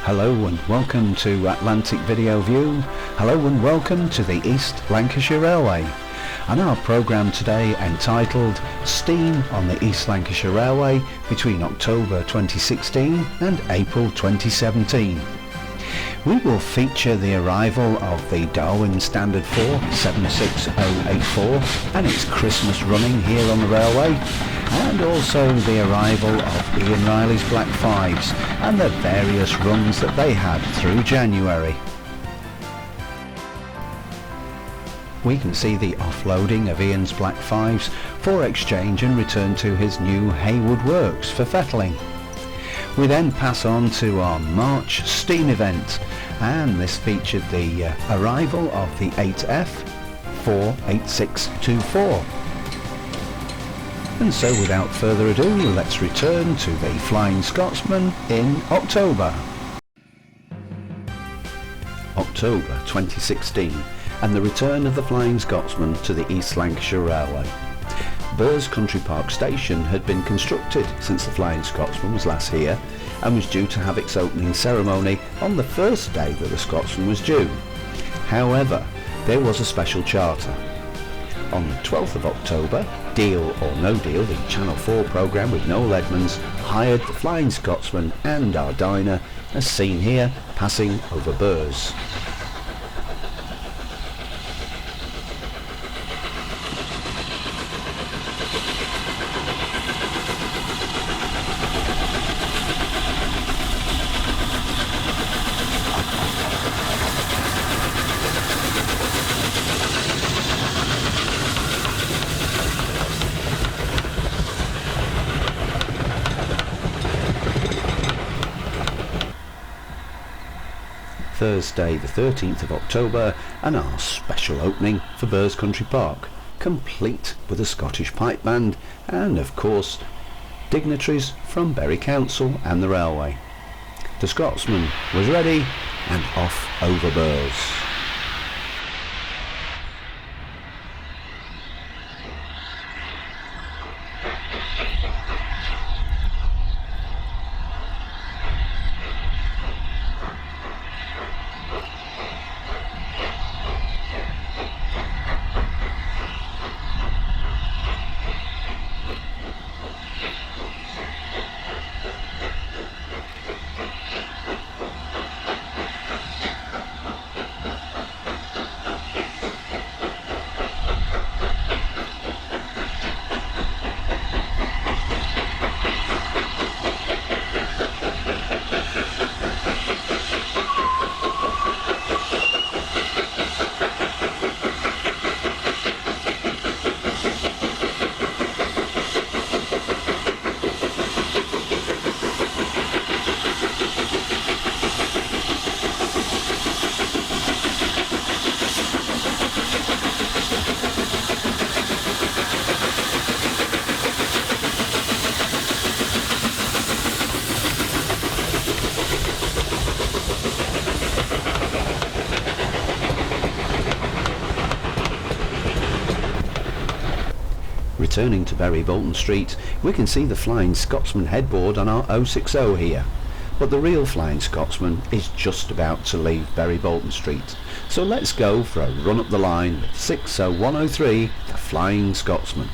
Hello and welcome to Atlantic Video View. Hello and welcome to the East Lancashire Railway. And our programme today entitled Steam on the East Lancashire Railway between October 2016 and April 2017. We will feature the arrival of the Darwin Standard 4 76084 and its Christmas running here on the railway, and also the arrival of Ian Riley's Black Fives and the various runs that they had through January. We can see the offloading of Ian's Black Fives for exchange and return to his new Haywood Works for fettling. We then pass on to our March steam event, and this featured the arrival of the 8F 48624. And so without further ado, let's return to the Flying Scotsman in October. October 2016, and the return of the Flying Scotsman to the East Lancashire Railway. Burrs Country Park Station had been constructed since the Flying Scotsman was last here and was due to have its opening ceremony on the first day that the Scotsman was due. However, there was a special charter. On the 12th of October, Deal or No Deal, the Channel 4 programme with Noel Edmonds, hired the Flying Scotsman and our diner, as seen here, passing over Burrs. Thursday the 13th of October, and our special opening for Burrs Country Park, complete with a Scottish pipe band and of course dignitaries from Bury Council and the railway. The Scotsman was ready and off over Burrs. Returning to Bury Bolton Street, we can see the Flying Scotsman headboard on our 060 here, but the real Flying Scotsman is just about to leave Bury Bolton Street, so let's go for a run up the line with 60103, the Flying Scotsman.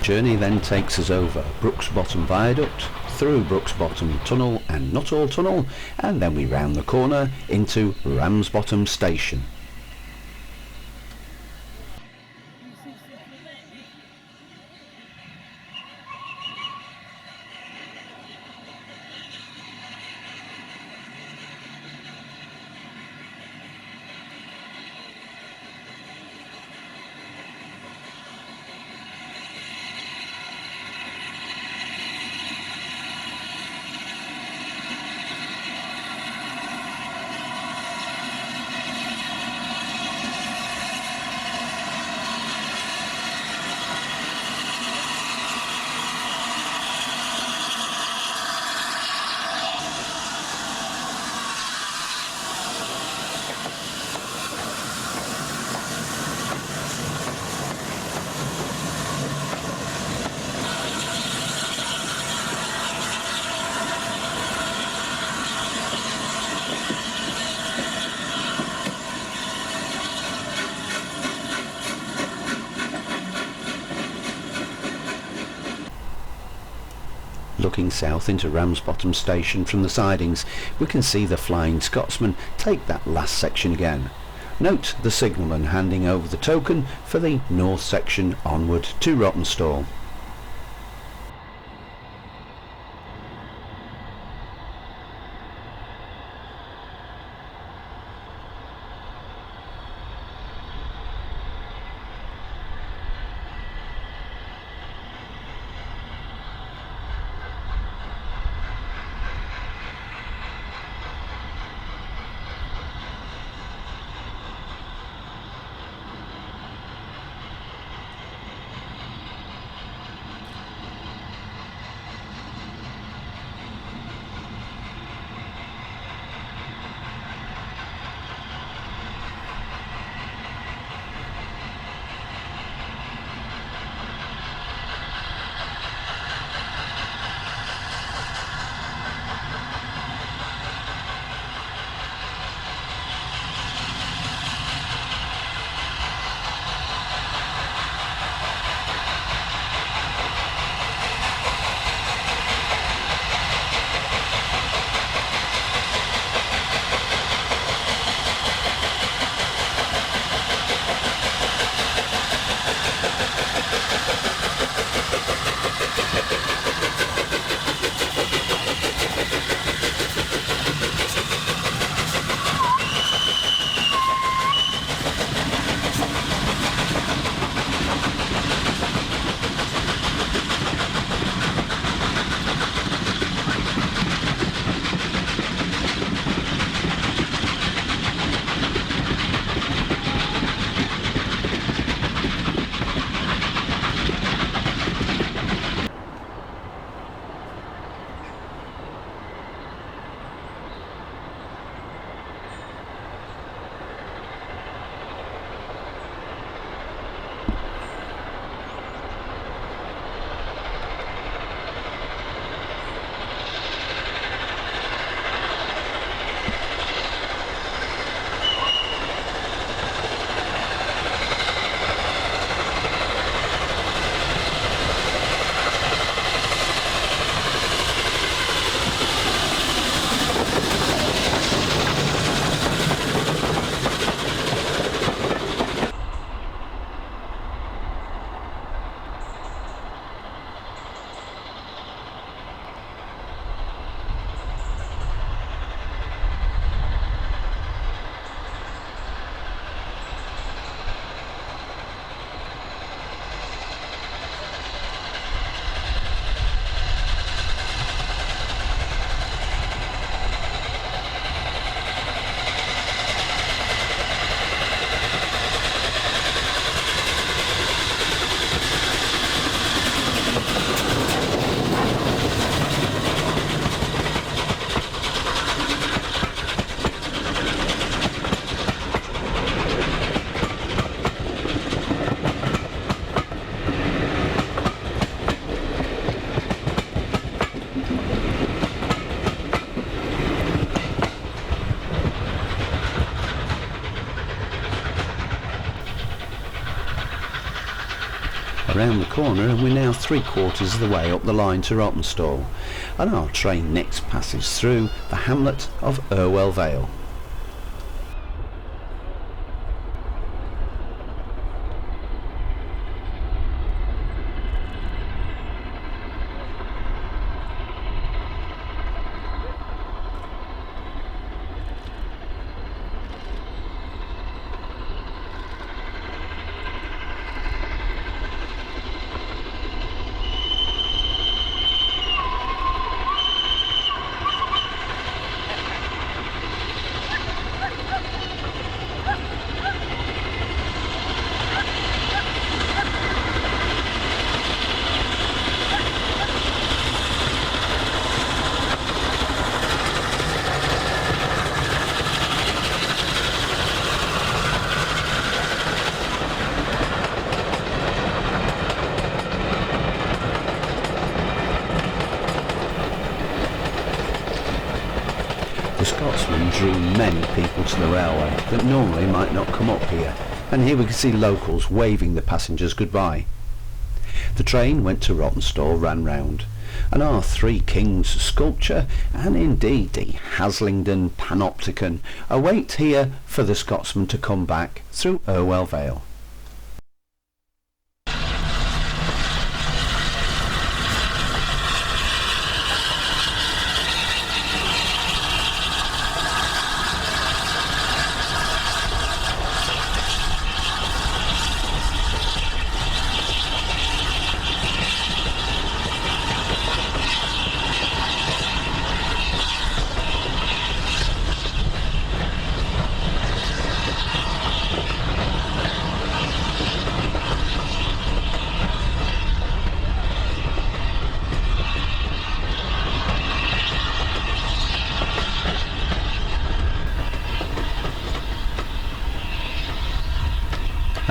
Journey then takes us over Brooks Bottom Viaduct, through Brooks Bottom Tunnel and Nuttall Tunnel, and then we round the corner into Ramsbottom Station. Looking south into Ramsbottom Station from the sidings, we can see the Flying Scotsman take that last section again. Note the signalman handing over the token for the north section onward to Rawtenstall. around the corner, and we're now 3/4 of the way up the line to Rawtenstall, and our train next passes through the hamlet of Irwell Vale. The Scotsman drew many people to the railway that normally might not come up here, and here we can see locals waving the passengers goodbye. The train went to Rawtenstall, ran round, and our Three Kings sculpture, and indeed the Haslingden Panopticon, await here for the Scotsman to come back through Irwell Vale.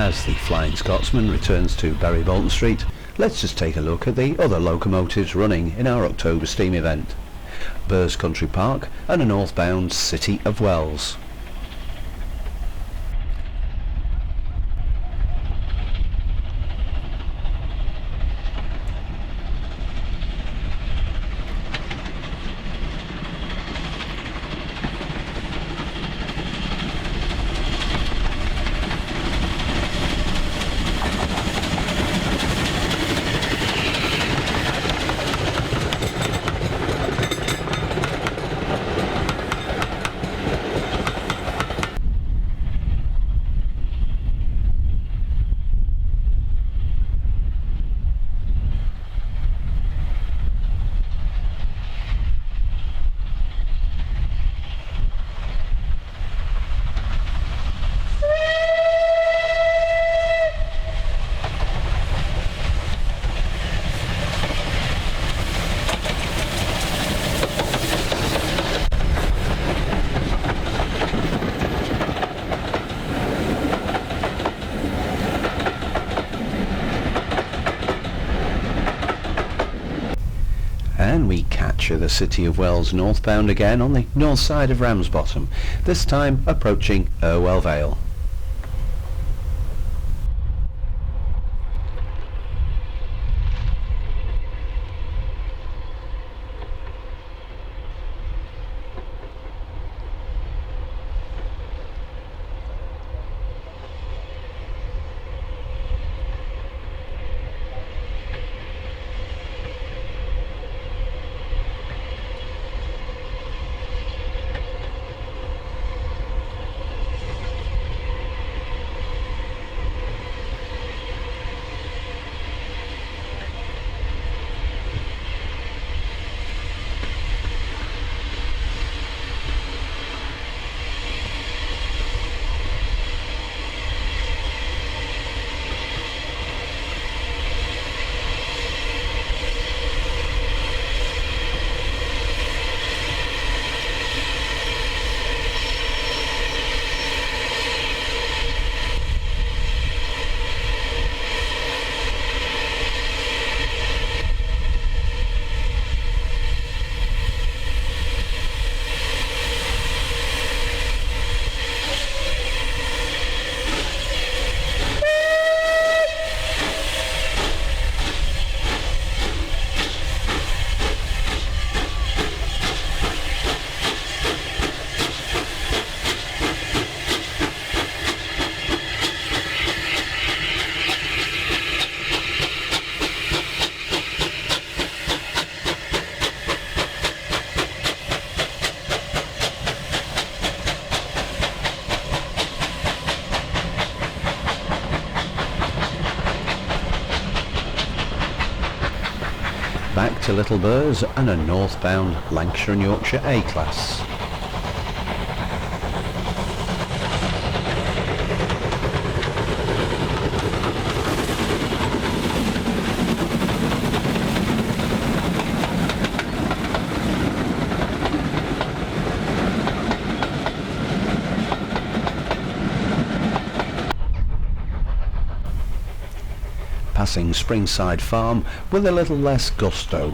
As the Flying Scotsman returns to Bury Bolton Street, let's just take a look at the other locomotives running in our October steam event. Burrs Country Park and a northbound City of Wells. And we capture the City of Wells northbound again on the north side of Ramsbottom, this time approaching Irwell Vale. back to Little Burrs and a northbound Lancashire and Yorkshire A-Class. Passing Springside Farm with a little less gusto.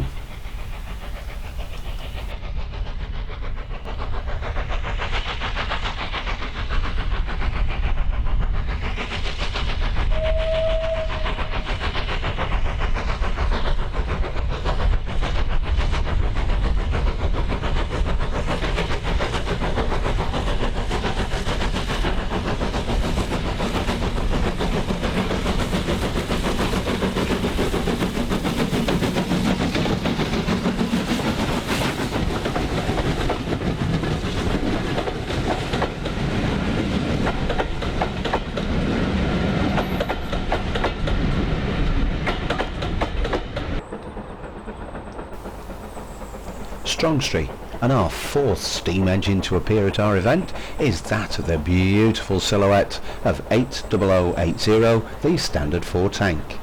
Strong Street, and our fourth steam engine to appear at our event is that of the beautiful silhouette of 80080, the Standard 4 tank.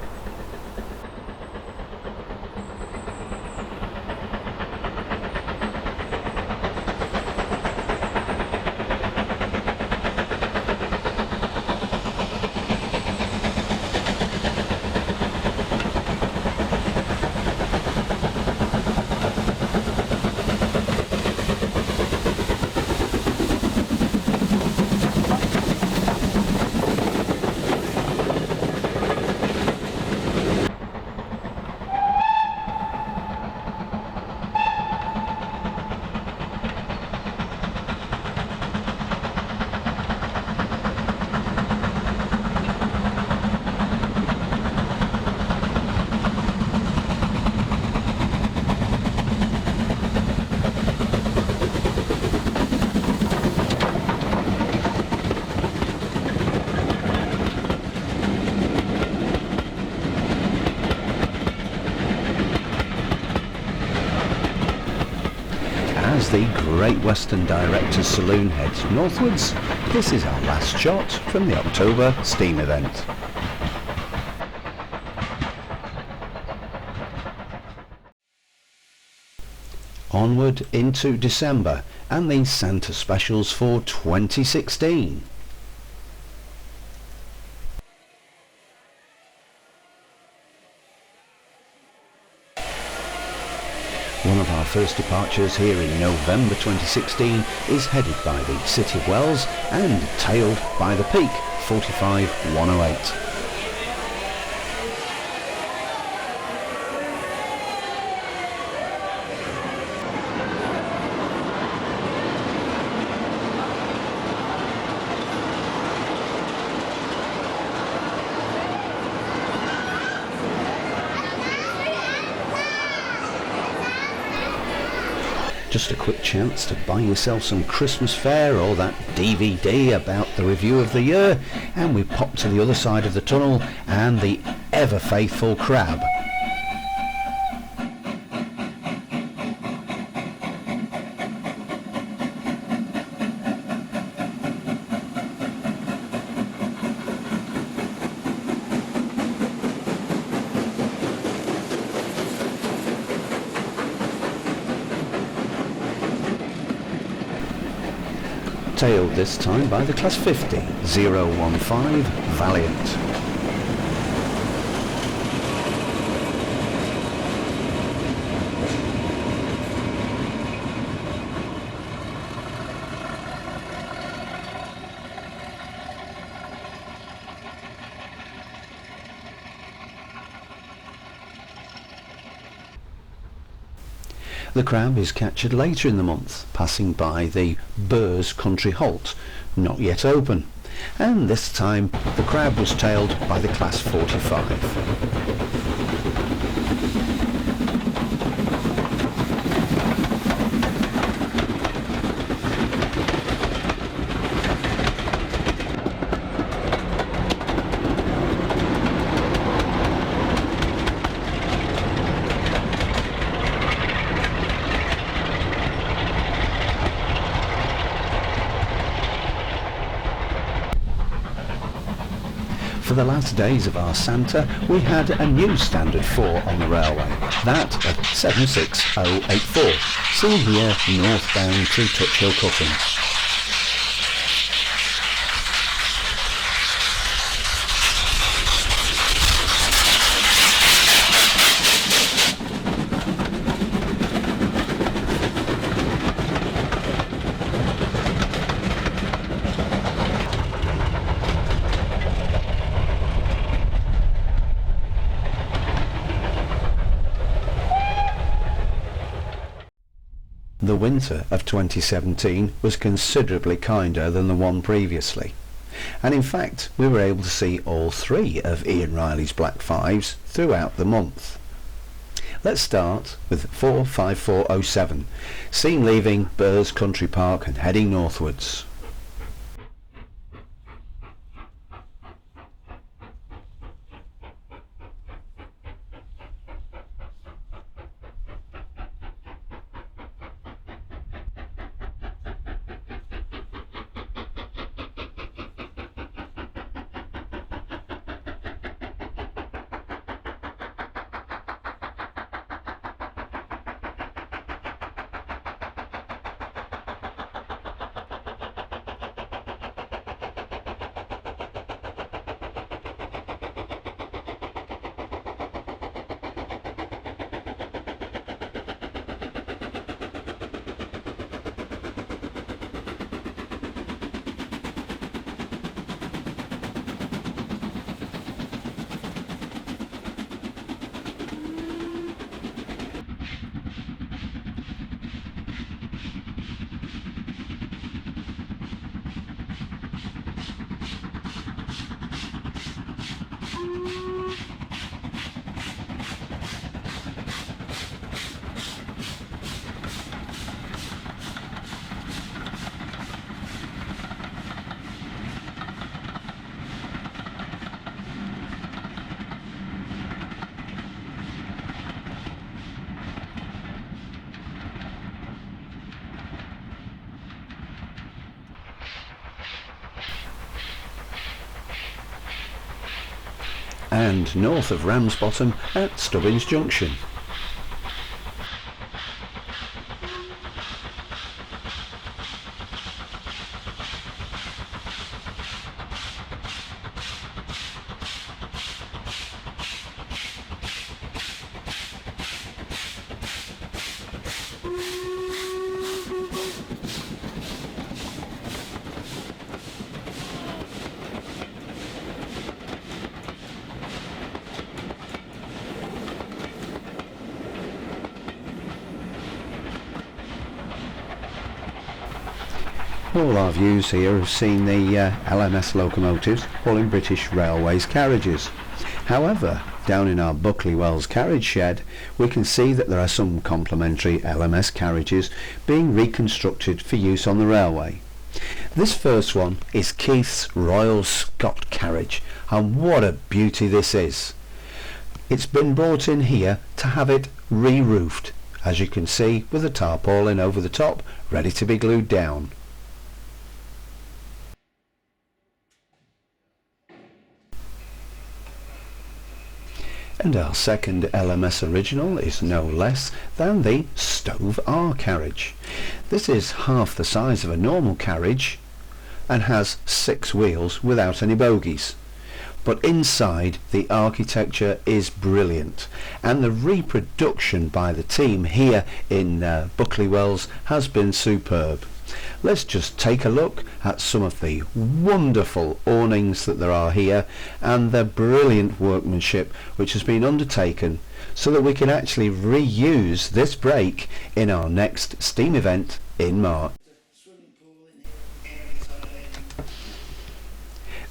As the Great Western Directors Saloon heads northwards, this is our last shot from the October steam event. Onward into December and the Santa specials for 2016. One of our first departures here in November 2016 is headed by the City of Wells and tailed by the Peak 45108. Just a quick chance to buy yourself some Christmas fare or that DVD about the review of the year, and we pop to the other side of the tunnel and the ever faithful crab. Tailed this time by the Class 50 015 Valiant. The crab is captured later in the month, passing by the Burrs Country Halt, not yet open, and this time the crab was tailed by the Class 45. For the last days of our Santa, we had a new Standard 4 on the railway, that of 76084, seen here northbound to Tuthill Cutting. The winter of 2017 was considerably kinder than the one previously, and in fact we were able to see all three of Ian Riley's Black Fives throughout the month. Let's start with 45407, seen leaving Burrs Country Park and heading northwards. And north of Ramsbottom at Stubbins Junction. All our views here have seen the LMS locomotives hauling British Railways carriages. However, down in our Buckley Wells carriage shed, we can see that there are some complementary LMS carriages being reconstructed for use on the railway. This first one is Keith's Royal Scot carriage, and what a beauty this is. It's been brought in here to have it re-roofed, as you can see, with a tarpaulin over the top ready to be glued down. And our second LMS original is no less than the Stove R carriage. This is half the size of a normal carriage and has 6 wheels without any bogies. But inside, the architecture is brilliant, and the reproduction by the team here in Buckley Wells has been superb. Let's just take a look at some of the wonderful awnings that there are here and the brilliant workmanship which has been undertaken so that we can actually reuse this break in our next steam event in March.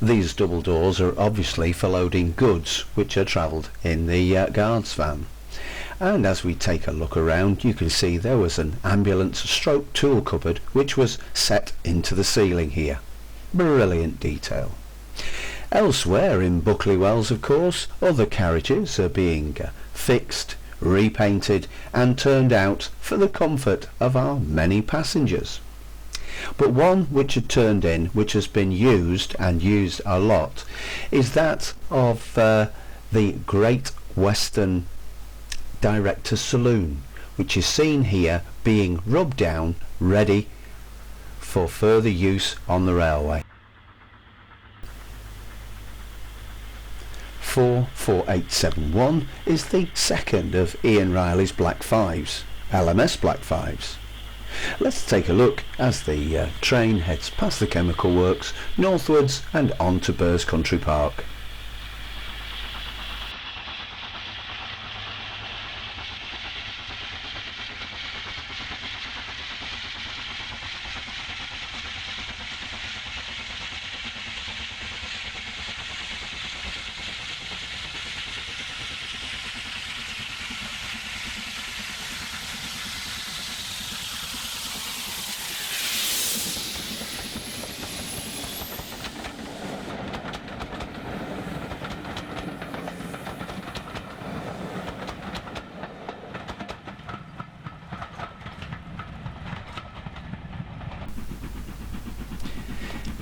These double doors are obviously for loading goods which are travelled in the guards van. And as we take a look around, you can see there was an ambulance stroke tool cupboard which was set into the ceiling here. Brilliant detail. Elsewhere in Buckley Wells, of course, other carriages are being fixed, repainted and turned out for the comfort of our many passengers. But one which had turned in, which has been used and used a lot, is that of the Great Western Director's Saloon, which is seen here being rubbed down, ready for further use on the railway. 44871 is the second of Ian Riley's Black Fives, LMS Black Fives. Let's take a look as the train heads past the chemical works northwards and on to Burrs Country Park.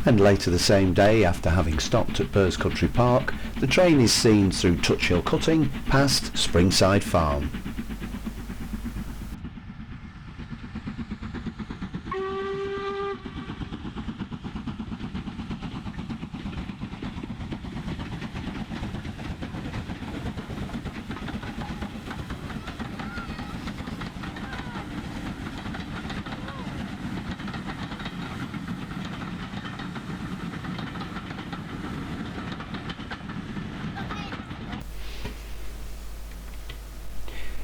And later the same day, after having stopped at Burrs Country Park, the train is seen through Touchhill Cutting past Springside Farm.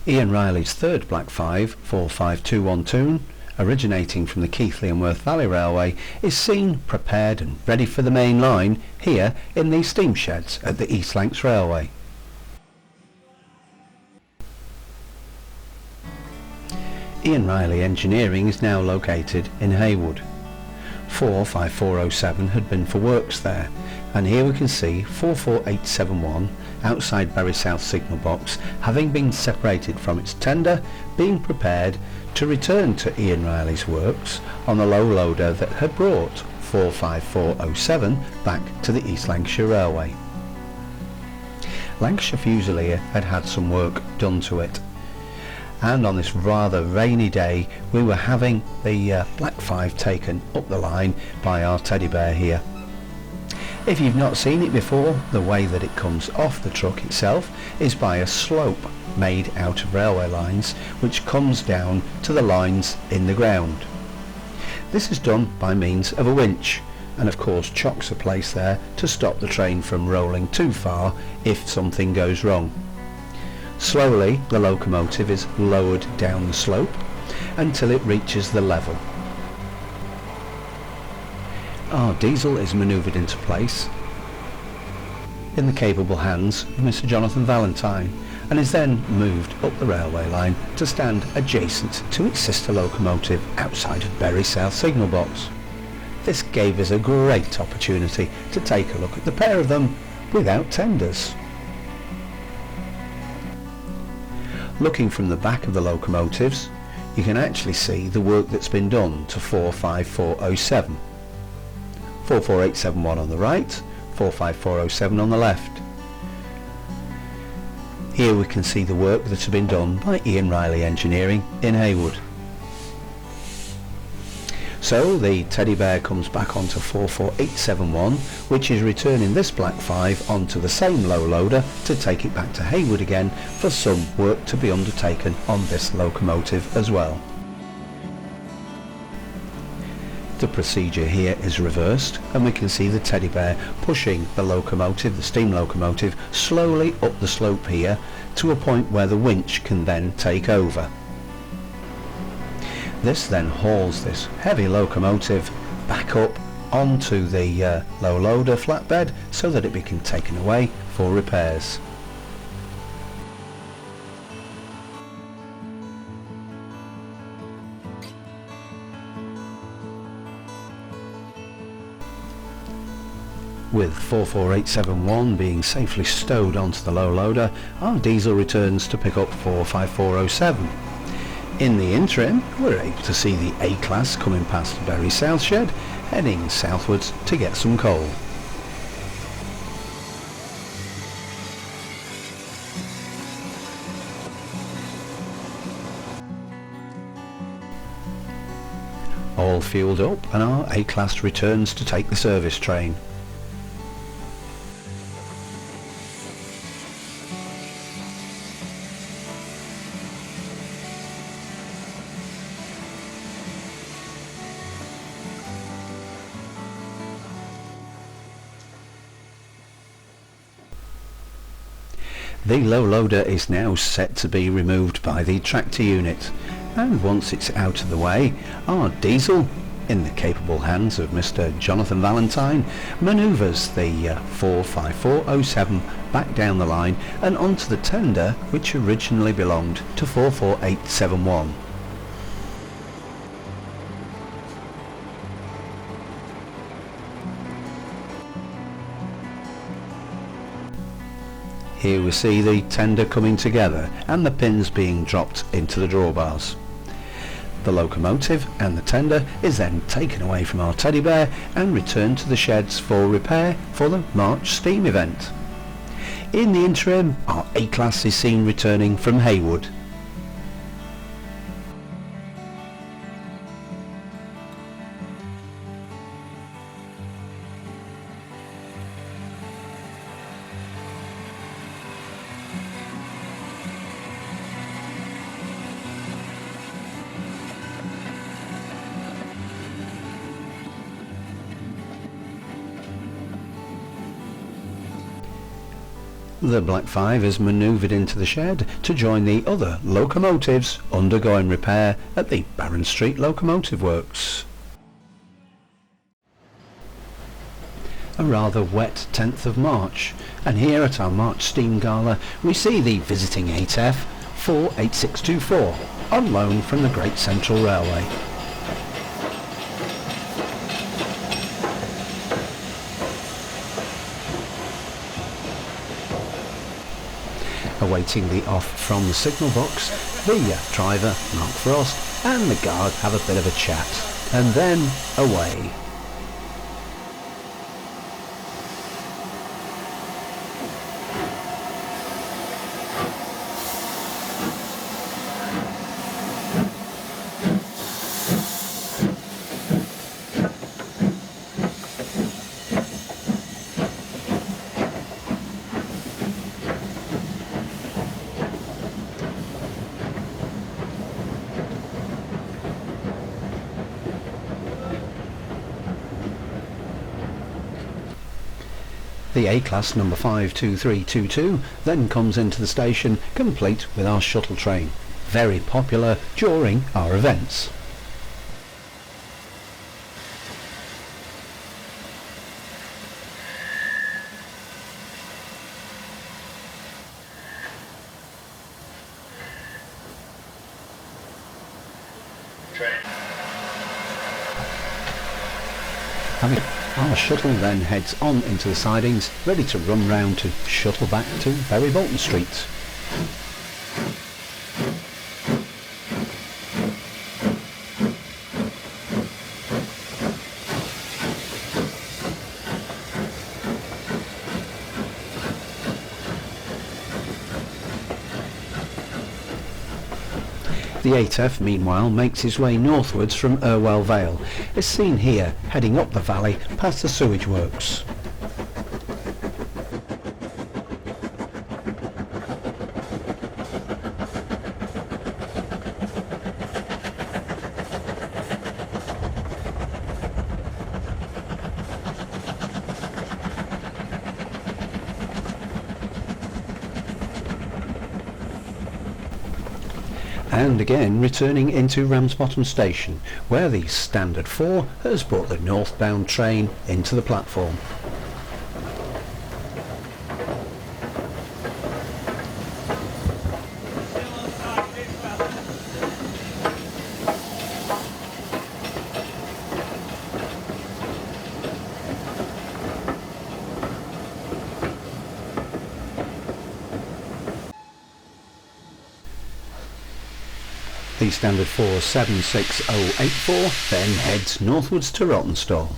Ian Riley's third Black Five, 45212, originating from the Keighley and Worth Valley Railway, is seen, prepared and ready for the main line here in these steam sheds at the East Lancashire Railway. Ian Riley Engineering is now located in Heywood. 45407 had been for works there, and here we can see 44871 outside Bury South signal box, having been separated from its tender, being prepared to return to Ian Riley's works on the low loader that had brought 45407 back to the East Lancashire Railway. Lancashire Fusilier had had some work done to it, and on this rather rainy day we were having the Black Five taken up the line by our teddy bear here. If you've not seen it before, the way that it comes off the truck itself is by a slope made out of railway lines which comes down to the lines in the ground. This is done by means of a winch, and of course chocks are placed there to stop the train from rolling too far if something goes wrong. Slowly the locomotive is lowered down the slope until it reaches the level. Our diesel is manoeuvred into place in the capable hands of Mr. Jonathan Valentine, and is then moved up the railway line to stand adjacent to its sister locomotive outside of Bury South signal box. This gave us a great opportunity to take a look at the pair of them without tenders. Looking from the back of the locomotives, you can actually see the work that's been done to 45407. 44871 on the right, 45407 on the left. Here we can see the work that has been done by Ian Riley Engineering in Heywood. So the teddy bear comes back onto 44871, which is returning this Black Five onto the same low loader to take it back to Heywood again for some work to be undertaken on this locomotive as well. The procedure here is reversed, and we can see the teddy bear pushing the locomotive, the steam locomotive, slowly up the slope here to a point where the winch can then take over. This then hauls this heavy locomotive back up onto the low loader flatbed so that it can be taken away for repairs. With 44871 being safely stowed onto the low loader, our diesel returns to pick up 45407. In the interim, we're able to see the A-Class coming past Bury South Shed, heading southwards to get some coal. All fueled up and our A-Class returns to take the service train. The low loader is now set to be removed by the tractor unit, and once it's out of the way, our diesel, in the capable hands of Mr. Jonathan Valentine, manoeuvres the 45407 back down the line and onto the tender which originally belonged to 44871. Here we see the tender coming together and the pins being dropped into the drawbars. The locomotive and the tender is then taken away from our teddy bear and returned to the sheds for repair for the March steam event. In the interim, our A-Class is seen returning from Haywood. The Black 5 is manoeuvred into the shed to join the other locomotives undergoing repair at the Barron Street Locomotive Works. A rather wet 10th of March, and here at our March Steam Gala we see the visiting 8F 48624 on loan from the Great Central Railway. Awaiting the off from the signal box, the driver, Mark Frost, and the guard have a bit of a chat, and then away. The A-Class number 52322 then comes into the station complete with our shuttle train, very popular during our events. Our shuttle then heads on into the sidings, ready to run round to shuttle back to Bury Bolton Street. The 8F meanwhile makes his way northwards from Irwell Vale, as seen here heading up the valley past the sewage works. And again returning into Ramsbottom Station, where the Standard 4 has brought the northbound train into the platform. the standard 476084 then heads northwards to Rawtenstall.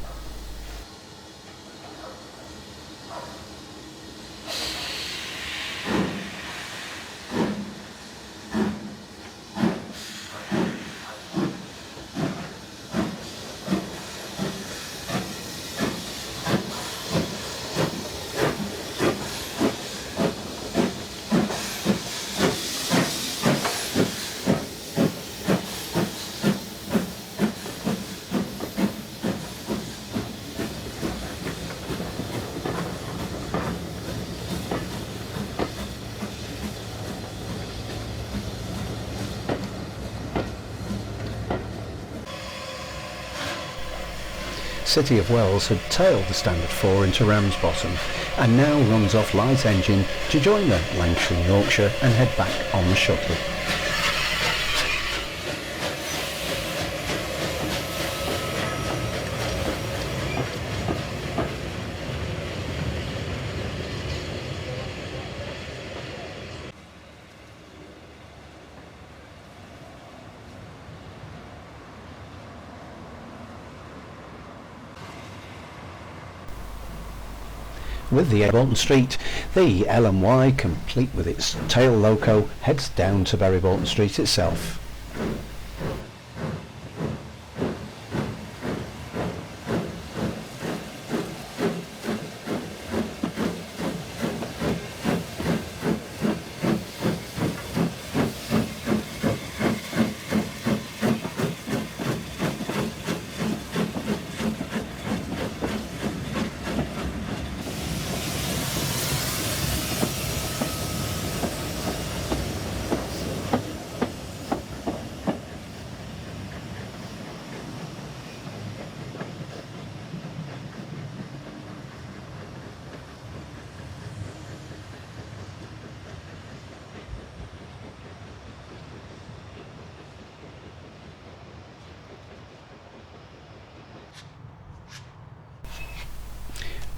City of Wells had tailed the Standard 4 into Ramsbottom and now runs off light engine to join the Lancashire and Yorkshire and head back on the shuttle. With the Bolton Street, the L&Y, complete with its tail loco, heads down to Bury Bolton Street itself.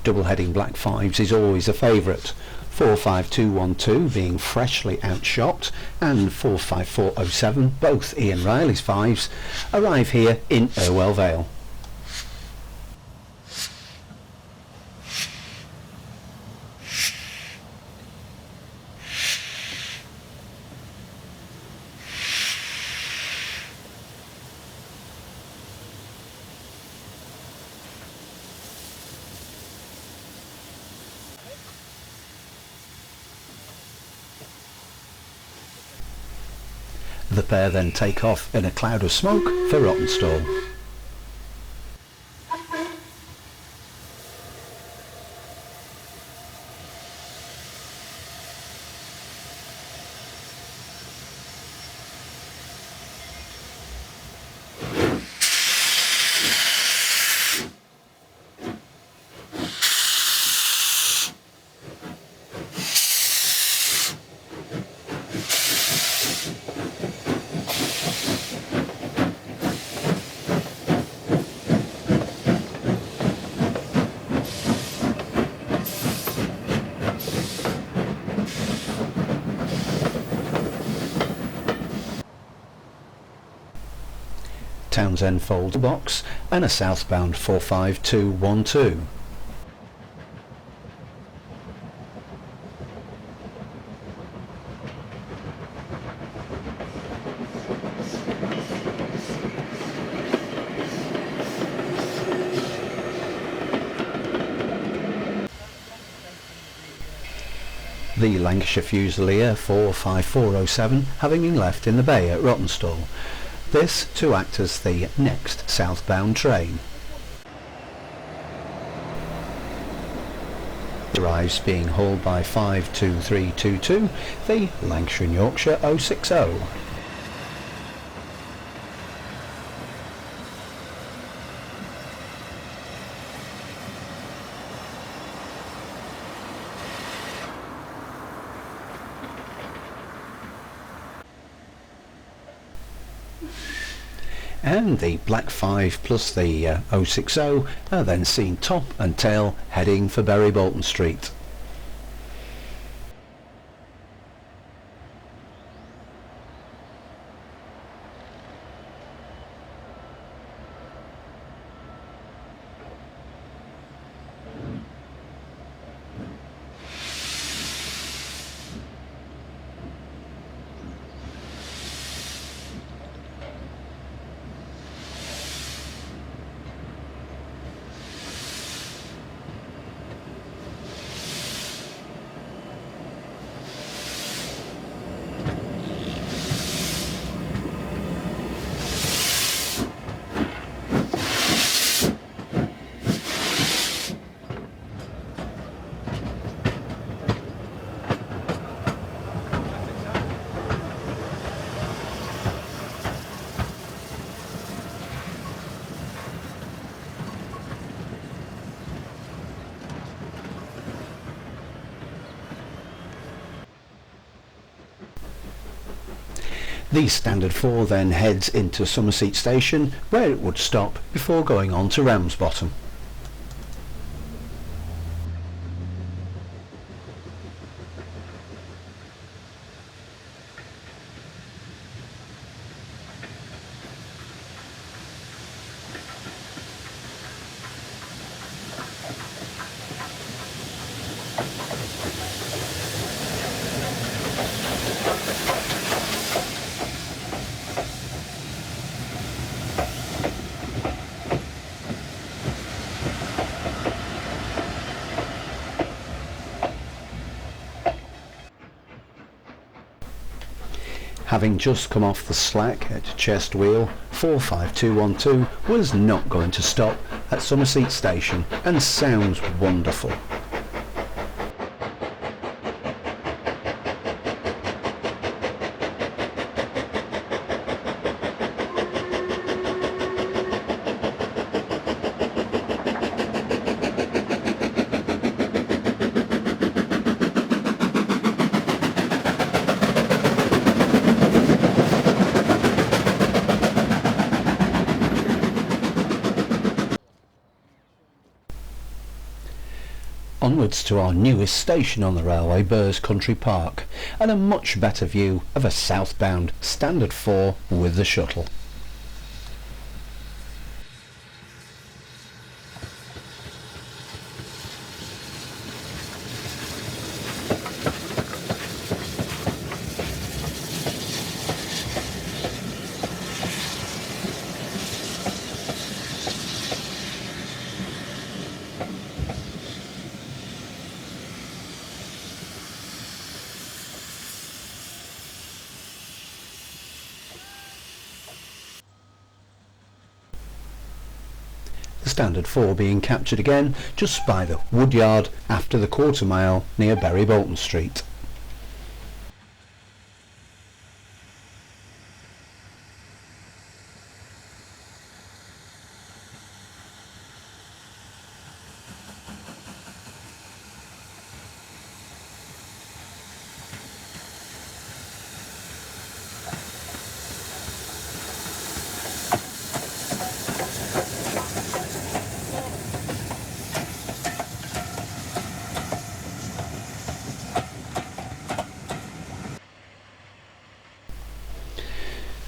Double heading black fives is always a favourite, 45212 being freshly outshot and 45407, both Ian Riley's fives, arrive here in Irwell Vale. The pair then take off in a cloud of smoke for Rawtenstall. Townsend fold box and a southbound 45212. The Lancashire Fusilier 45407 having been left in the bay at Rawtenstall. This to act as the next southbound train. Arrives being hauled by 52322, the Lancashire and Yorkshire 060. And the black 5 plus the 060 are then seen top and tail heading for Bury Bolton Street. The Standard 4 then heads into Somerset Station, where it would stop before going on to Ramsbottom. Having just come off the slack at Chest Wheel, 45212 was not going to stop at Somerset Station, and sounds wonderful. Onwards to our newest station on the railway, Burrs Country Park, and a much better view of a southbound Standard 4 with the shuttle. Standard 4 being captured again just by the Woodyard after the quarter mile near Bury Bolton Street.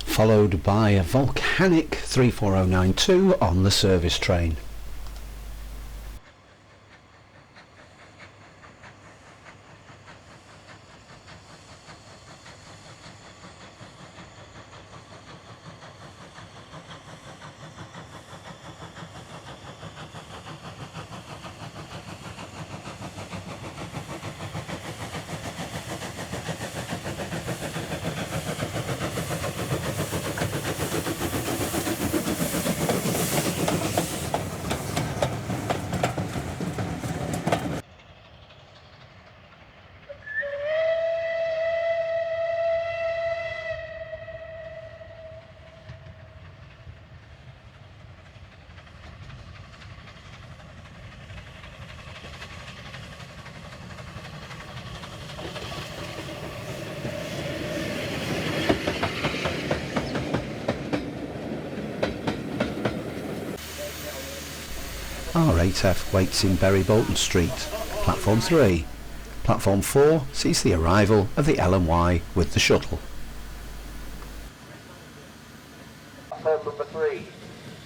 Followed by a volcanic 34092 on the service train. R8F waits in Bury Bolton Street. Platform 3. Platform 4 sees the arrival of the L&Y with the shuttle. Platform number 3.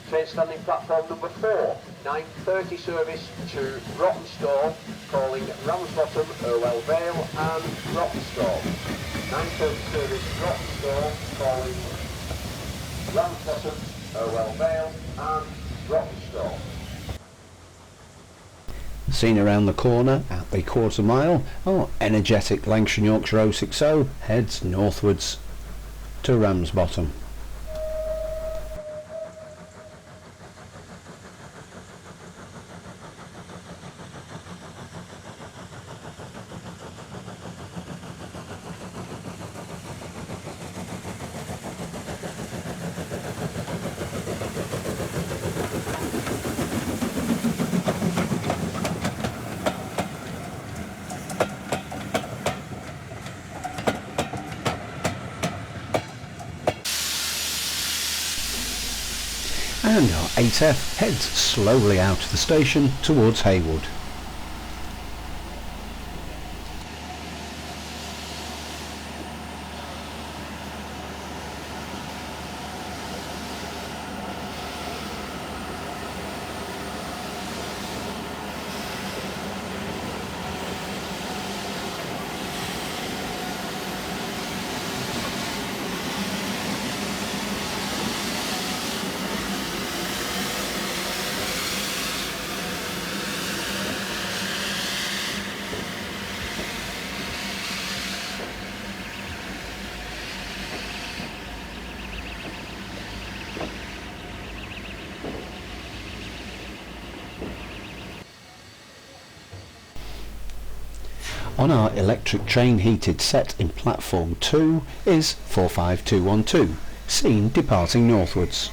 Train standing platform number 4. 9:30 service to Rottenstall, calling Ramsbottom, Irwell Vale and Rottenstall. 9:30 service Rottenstall, calling Ramsbottom, Irwell Vale and Rottenstall. Seen around the corner at the quarter mile, our energetic Lancashire and Yorkshire 060 heads northwards to Ramsbottom. and our 8F heads slowly out of the station towards Haywood. On our electric train heated set in platform 2 is 45212, seen departing northwards.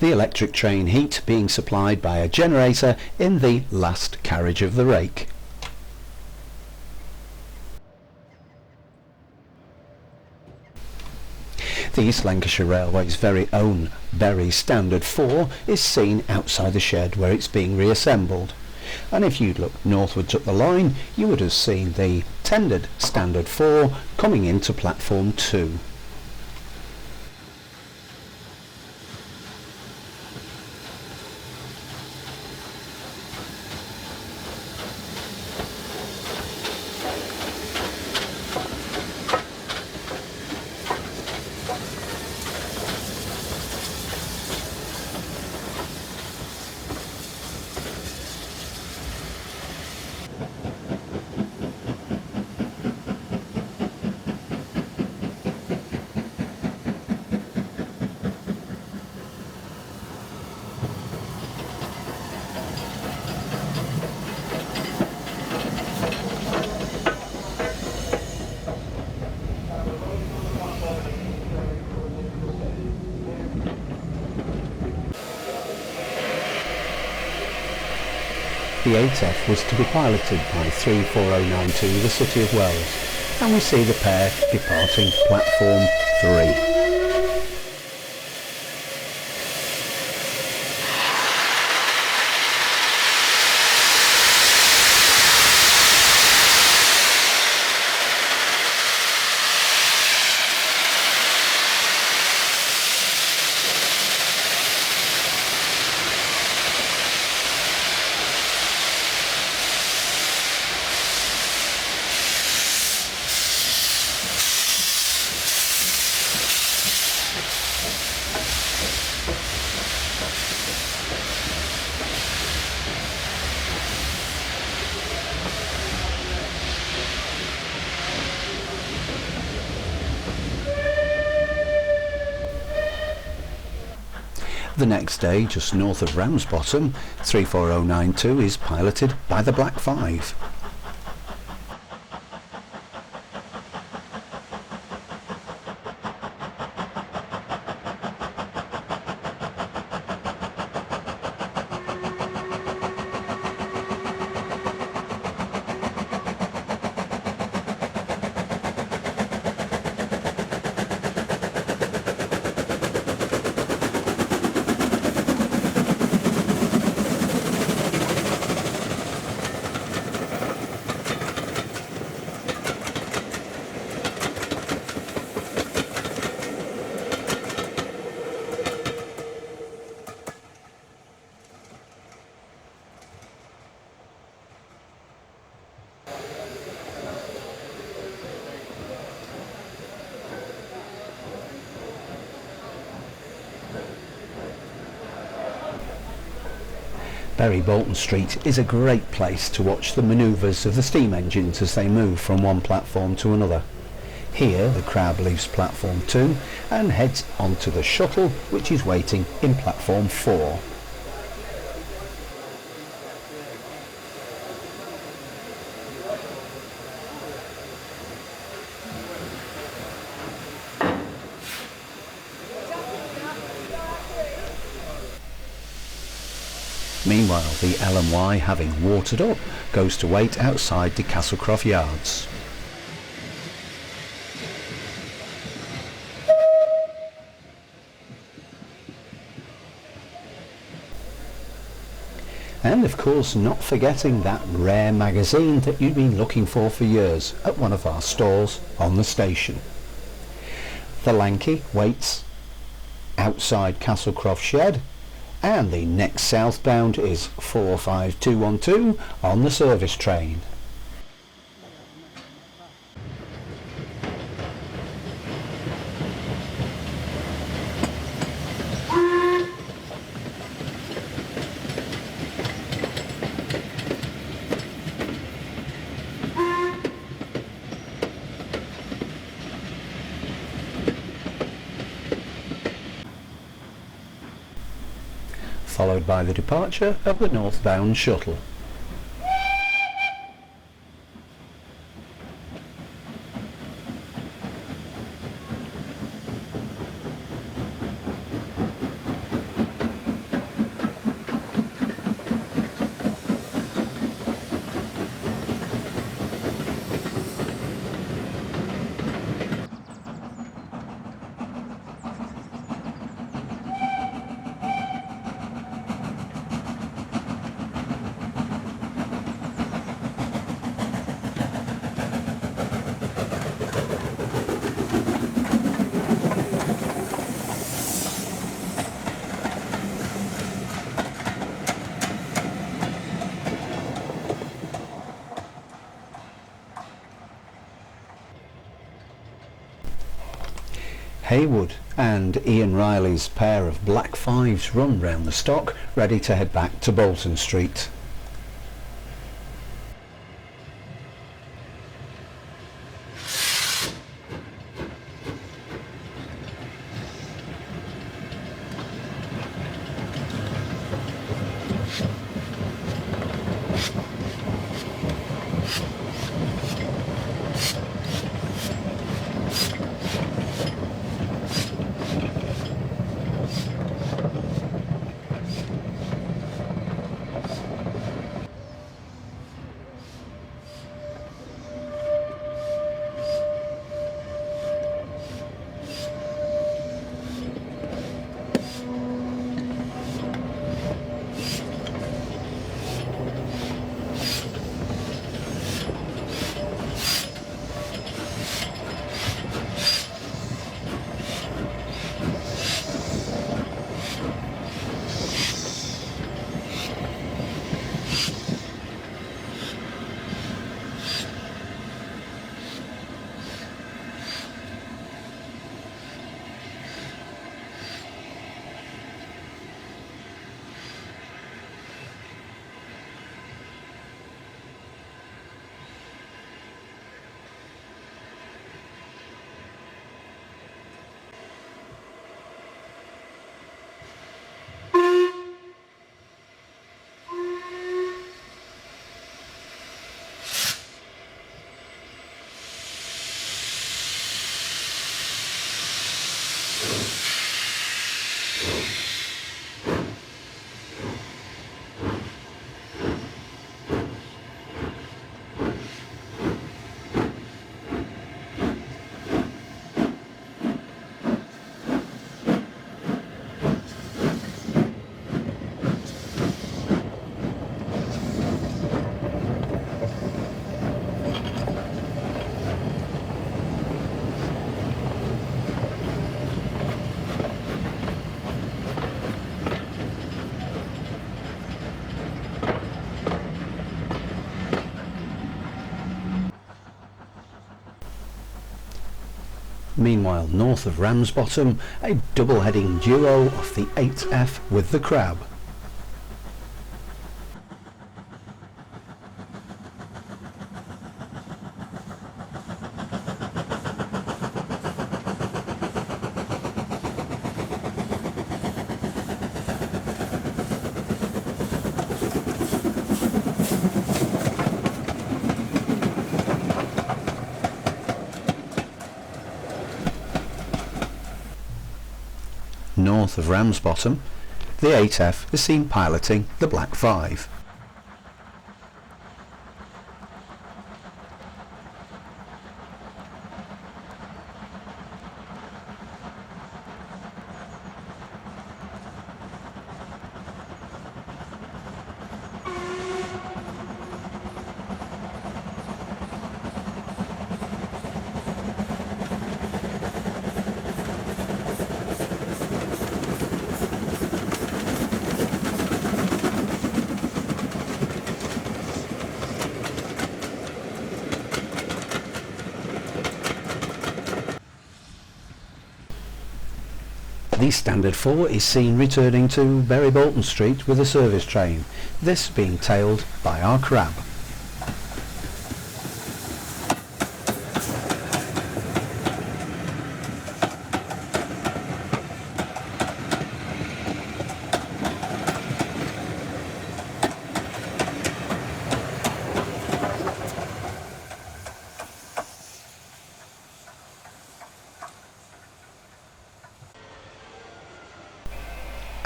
The electric train heat being supplied by a generator in the last carriage of the rake. The East Lancashire Railway's very own Bury Standard 4 is seen outside the shed where it's being reassembled, and if you'd looked northwards up the line you would have seen the tendered Standard 4 coming into platform 2. The 8F was to be piloted by 34092, the City of Wells, and we see the pair departing platform 3. The next day, just north of Ramsbottom, 34092 is piloted by the Black 5. Bury Bolton Street is a great place to watch the manoeuvres of the steam engines as they move from one platform to another. Here the crowd leaves platform 2 and heads onto the shuttle, which is waiting in platform 4. Meanwhile, the L&Y, having watered up, goes to wait outside the Castlecroft yards. And of course, not forgetting that rare magazine that you've been looking for years at one of our stalls on the station. The Lanky waits outside Castlecroft Shed, and the next southbound is 45212 on the service train. Followed by the departure of the northbound shuttle. Haywood and Ian Riley's pair of black fives run round the stock, ready to head back to Bolton Street. Meanwhile, north of Ramsbottom, a double-heading duo off the 8F with the Crab. north of Ramsbottom, the 8F is seen piloting the Black 5. The Standard 4 is seen returning to Bury Bolton Street with a service train, this being tailed by our Crab.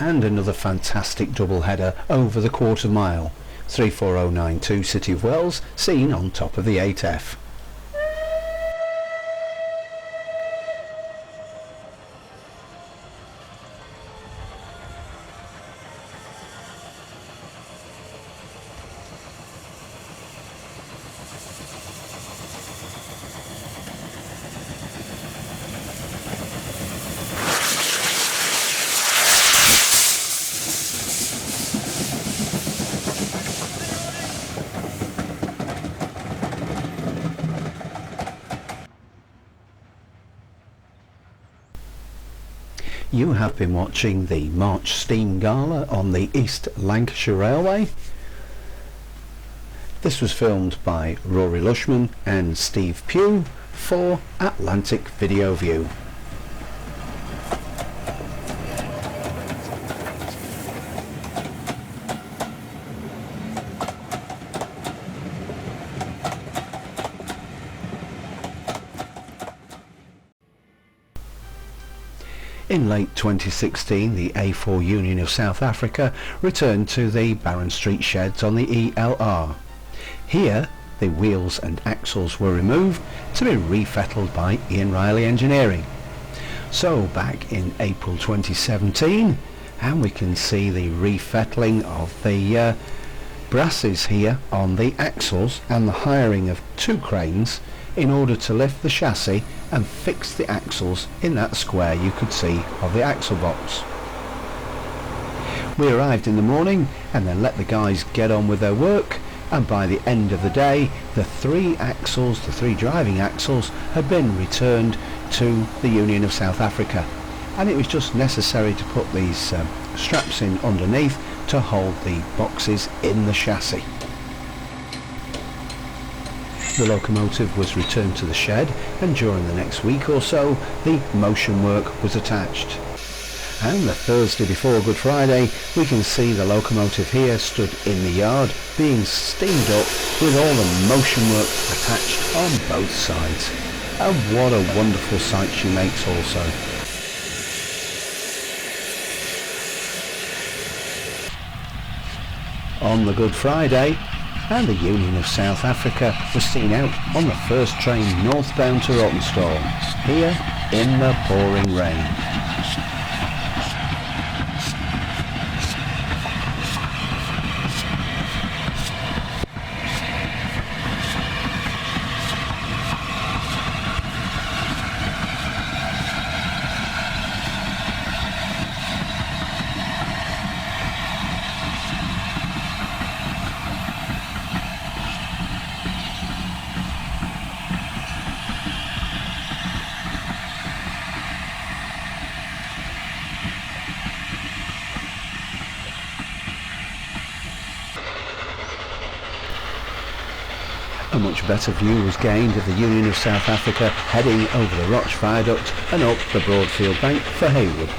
And another fantastic double header over the quarter mile, 34092 City of Wells, seen on top of the 8F. You have been watching the March Steam Gala on the East Lancashire Railway. This was filmed by Rory Lushman and Steve Pugh for Atlantic Video View. In late 2016, the A4 Union of South Africa returned to the Barron Street sheds on the ELR. Here, the wheels and axles were removed to be refettled by Ian Riley Engineering. So back in April 2017, and we can see the refettling of the brasses here on the axles and the hiring of 2 cranes in order to lift the chassis and fix the axles in that square you could see of the axle box. We arrived in the morning and then let the guys get on with their work, and by the end of the day the 3 driving axles had been returned to the Union of South Africa, and it was just necessary to put these straps in underneath to hold the boxes in the chassis. The locomotive was returned to the shed, and during the next week or so the motion work was attached. And the Thursday before Good Friday we can see the locomotive here stood in the yard being steamed up with all the motion work attached on both sides. And what a wonderful sight she makes also. On the Good Friday, and the Union of South Africa was seen out on the first train northbound to Rottenstall, here in the pouring rain. A much better view was gained of the Union of South Africa heading over the Roch Viaduct and up the Broadfield Bank for Haywood.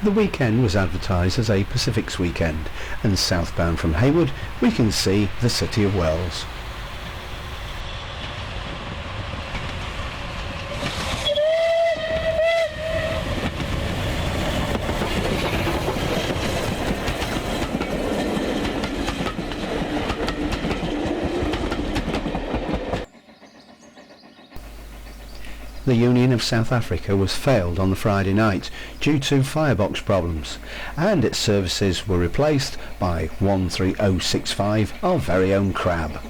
The weekend was advertised as a Pacifics weekend, and southbound from Haywood we can see the city of Wells. The Union of South Africa was failed on the Friday night due to firebox problems, and its services were replaced by 13065, our very own Crab.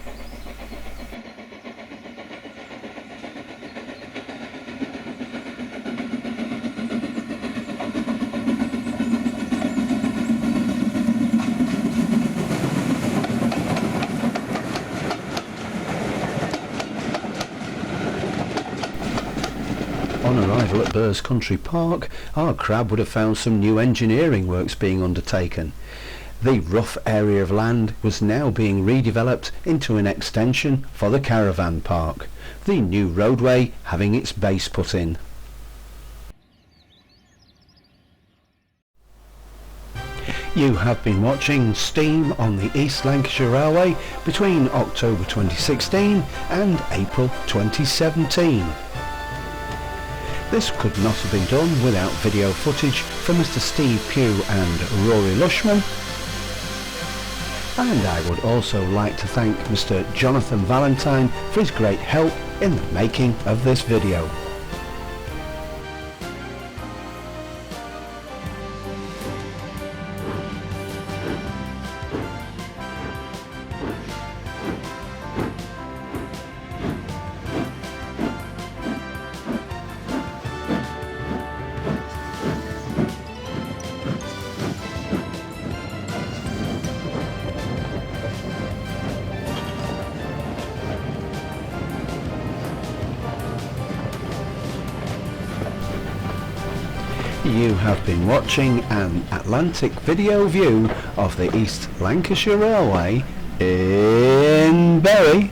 On arrival at Burrs Country Park, our Crab would have found some new engineering works being undertaken. The rough area of land was now being redeveloped into an extension for the caravan park, the new roadway having its base put in. You have been watching Steam on the East Lancashire Railway between October 2016 and April 2017. This could not have been done without video footage from Mr. Steve Pugh and Rory Lushman. And I would also like to thank Mr. Jonathan Valentine for his great help in the making of this video. You have been watching an Atlantic video view of the East Lancashire Railway in Bury.